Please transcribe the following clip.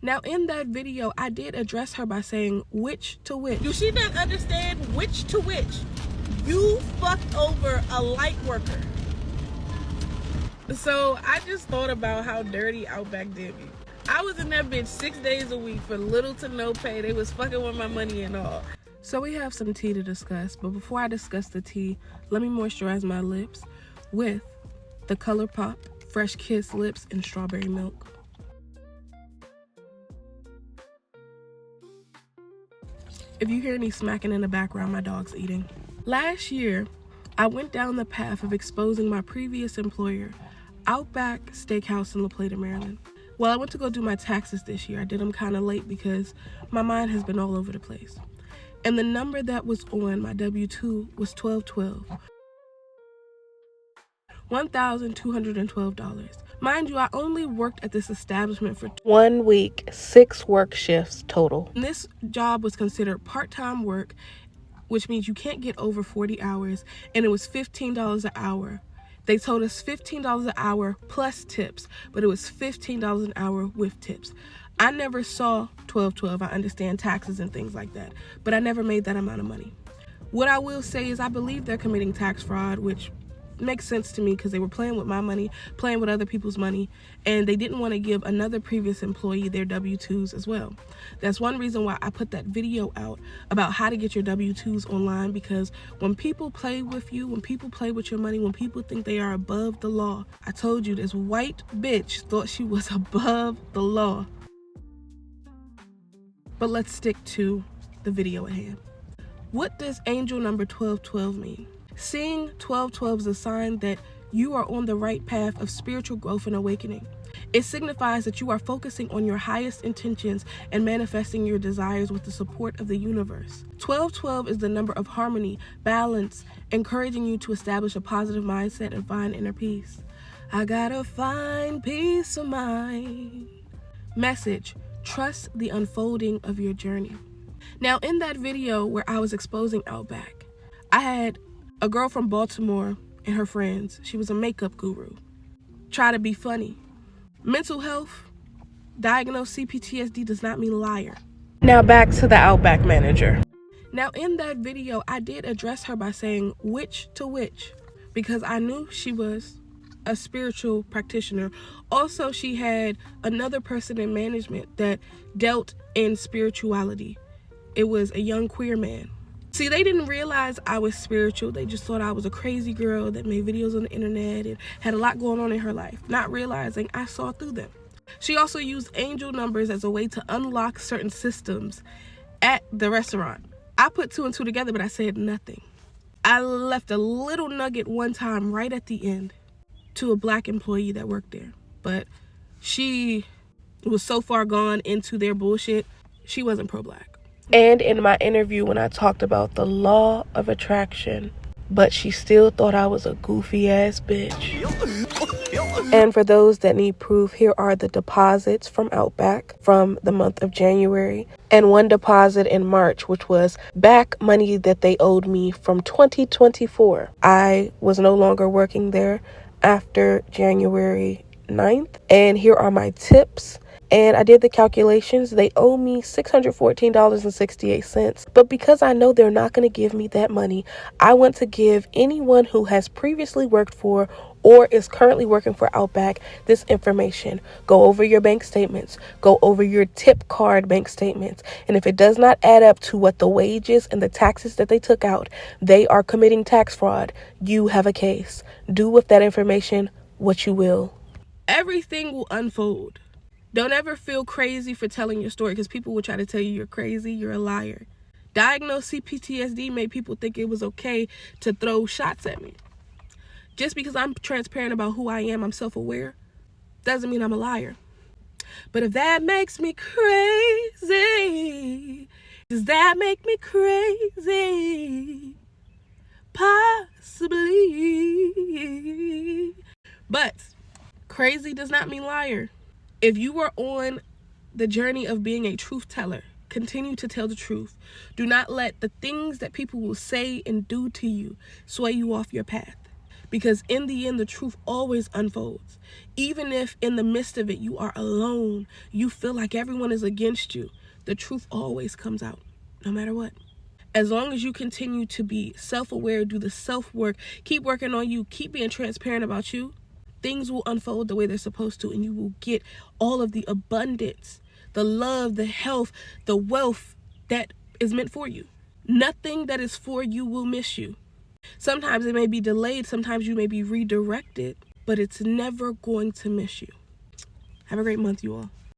Now, in that video, I did address her by saying which to which. Do she not understand which to which? You fucked over a light worker. So I just thought about how dirty Outback did me. I was in that bitch 6 days a week for little to no pay. They was fucking with my money and all. So we have some tea to discuss, but before I discuss the tea, let me moisturize my lips with the ColourPop Fresh Kiss Lips in Strawberry Milk. If you hear any smacking in the background, my dog's eating. Last year, I went down the path of exposing my previous employer, Outback Steakhouse in La Plata, Maryland. Well, I went to go do my taxes this year. I did them kind of late because my mind has been all over the place. And the number that was on my W-2 was 1212. $1,212. Mind you, I only worked at this establishment for 1 week, 6 work shifts total. And this job was considered part-time work, which means you can't get over 40 hours, and it was $15 an hour. They told us $15 an hour plus tips, but it was $15 an hour with tips. I never saw 1212. I understand taxes and things like that, but I never made that amount of money. What I will say is I believe they're committing tax fraud, which makes sense to me because they were playing with my money, playing with other people's money, and they didn't want to give another previous employee their W-2s as well. That's one reason why I put that video out about how to get your W-2s online, because when people play with you, when people play with your money, when people think they are above the law, I told you this white bitch thought she was above the law. But let's stick to the video at hand. What does angel number 1212 mean? Seeing 1212 is a sign that you are on the right path of spiritual growth and awakening. It signifies that you are focusing on your highest intentions and manifesting your desires with the support of the universe. 1212 is the number of harmony, balance, encouraging you to establish a positive mindset and find inner peace. I gotta find peace of mind. Message: trust the unfolding of your journey. Now, in that video where I was exposing Outback, I had a girl from Baltimore and her friends. She was a makeup guru. Try to be funny. Mental health, diagnosed CPTSD does not mean liar. Now back to the Outback manager. Now, in that video, I did address her by saying which to which, because I knew she was a spiritual practitioner. Also, she had another person in management that dealt in spirituality. It was a young queer man. See, they didn't realize I was spiritual. They just thought I was a crazy girl that made videos on the internet and had a lot going on in her life, not realizing I saw through them. She also used angel numbers as a way to unlock certain systems at the restaurant. I put 2 and 2 together, but I said nothing. I left a little nugget one time right at the end to a black employee that worked there, but she was so far gone into their bullshit, she wasn't pro-black. And in my interview when I talked about the law of attraction, but she still thought I was a goofy ass bitch. And for those that need proof, here are the deposits from Outback from the month of January, and one deposit in March, which was back money that they owed me from 2024. I was no longer working there after January 9th, and here are my tips. And I did the calculations. They owe me $614.68. But because I know they're not going to give me that money, I want to give anyone who has previously worked for or is currently working for Outback this information. Go over your bank statements. Go over your tip card bank statements. And if it does not add up to what the wages and the taxes that they took out, they are committing tax fraud. You have a case. Do with that information what you will. Everything will unfold. Don't ever feel crazy for telling your story, because people will try to tell you you're crazy, you're a liar. Diagnosed CPTSD made people think it was okay to throw shots at me. Just because I'm transparent about who I am, I'm self-aware, doesn't mean I'm a liar. But if that makes me crazy, does that make me crazy? Possibly. But crazy does not mean liar. If you are on the journey of being a truth teller, continue to tell the truth. Do not let the things that people will say and do to you sway you off your path. Because in the end, the truth always unfolds. Even if in the midst of it, you are alone, you feel like everyone is against you, the truth always comes out, no matter what. As long as you continue to be self-aware, do the self-work, keep working on you, keep being transparent about you, things will unfold the way they're supposed to, and you will get all of the abundance, the love, the health, the wealth that is meant for you. Nothing that is for you will miss you. Sometimes it may be delayed, sometimes you may be redirected, but it's never going to miss you. Have a great month, you all.